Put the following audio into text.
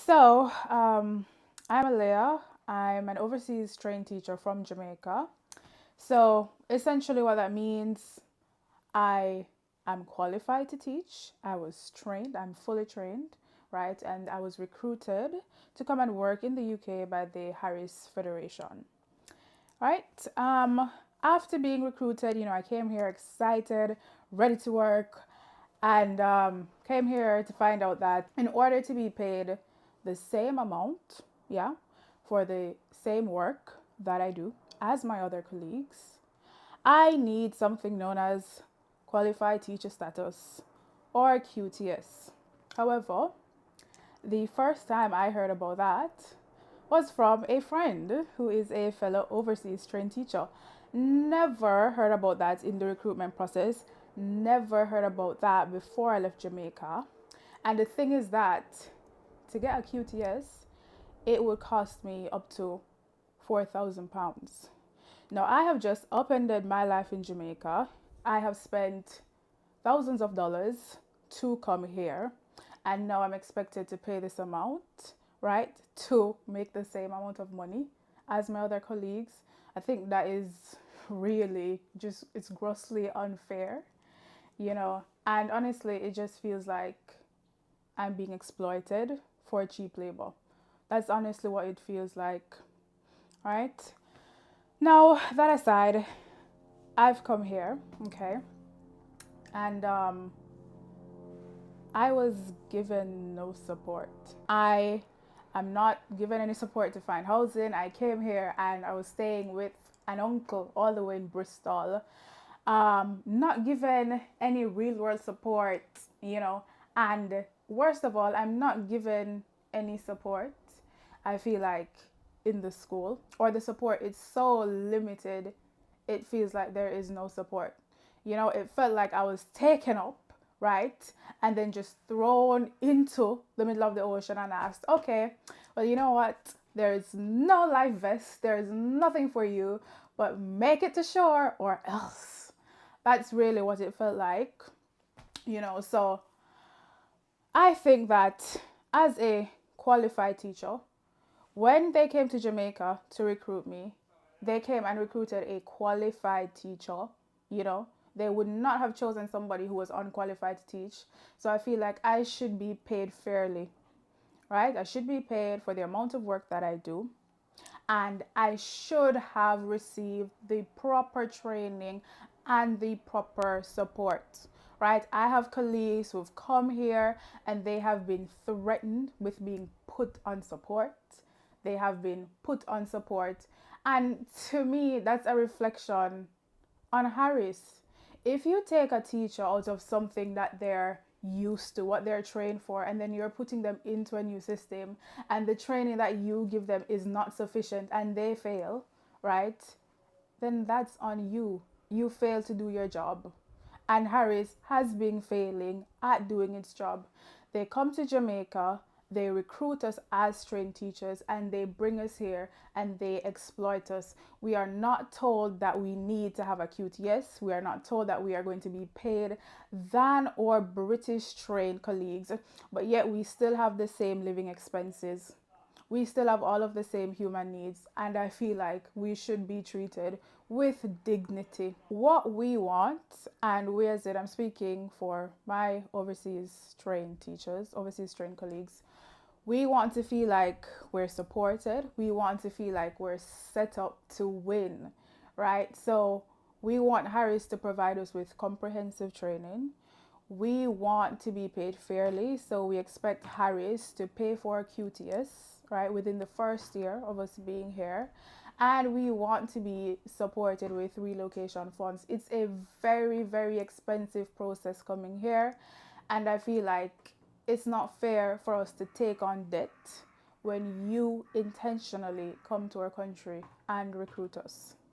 I'm Aaliyah. I'm an overseas trained teacher from Jamaica. So, essentially, what that means, I am qualified to teach. I was trained, I'm fully trained, right? And I was recruited to come and work in the UK by the Harris Federation, right? After being recruited, I came here excited, ready to work, and came here to find out that in order to be paid the same amount, yeah, for the same work that I do as my other colleagues, I need something known as qualified teacher status or QTS. However, the first time I heard about that was from a friend who is a fellow overseas trained teacher. Never heard about that in the recruitment process. Never heard about that before I left Jamaica. And the thing is that to get a QTS, it would cost me up to £4,000. Now, I have just upended my life in Jamaica. I have spent thousands of dollars to come here, and now I'm expected to pay this amount, right, to make the same amount of money as my other colleagues. I think that is really just, it's grossly unfair. And honestly, it just feels like I'm being exploited for cheap labor. That's honestly what it feels like, right? Now, that aside, I've come here, okay, and I was given no support. I am not given any support to find housing. I came here and I was staying with an uncle all the way in Bristol. Not given any real world support. And worst of all, I'm not given any support. I feel like in the school, or the support is so limited, it feels like there is no support. It felt like I was taken up, right? And then just thrown into the middle of the ocean and asked, okay, well, you know what? There is no life vest, there is nothing for you, but make it to shore or else. That's really what it felt like. So I think that as a qualified teacher, when they came to Jamaica to recruit me, they came and recruited a qualified teacher. You know, they would not have chosen somebody who was unqualified to teach. So I feel like I should be paid fairly, right? I should be paid for the amount of work that I do. And I should have received the proper training and the proper support, right? I have colleagues who've come here and they have been threatened with being put on support. They have been put on support. And to me, that's a reflection on Harris. If you take a teacher out of something that they're used to, what they're trained for, and then you're putting them into a new system, and the training that you give them is not sufficient and they fail, right? Then that's on you. You fail to do your job. And Harris has been failing at doing its job. They come to Jamaica, they recruit us as trained teachers, and they bring us here and they exploit us. We are not told that we need to have a QTS. We are not told that we are going to be paid than our British trained colleagues, but yet we still have the same living expenses. We still have all of the same human needs, and I feel like we should be treated with dignity. What we want, and we as it, I'm speaking for my overseas trained teachers, overseas trained colleagues, we want to feel like we're supported. We want to feel like we're set up to win, right? So we want Harris to provide us with comprehensive training. We want to be paid fairly, so we expect Harris to pay for QTS, right, within the first year of us being here. And we want to be supported with relocation funds. It's a very, very expensive process coming here. And I feel like it's not fair for us to take on debt when you intentionally come to our country and recruit us.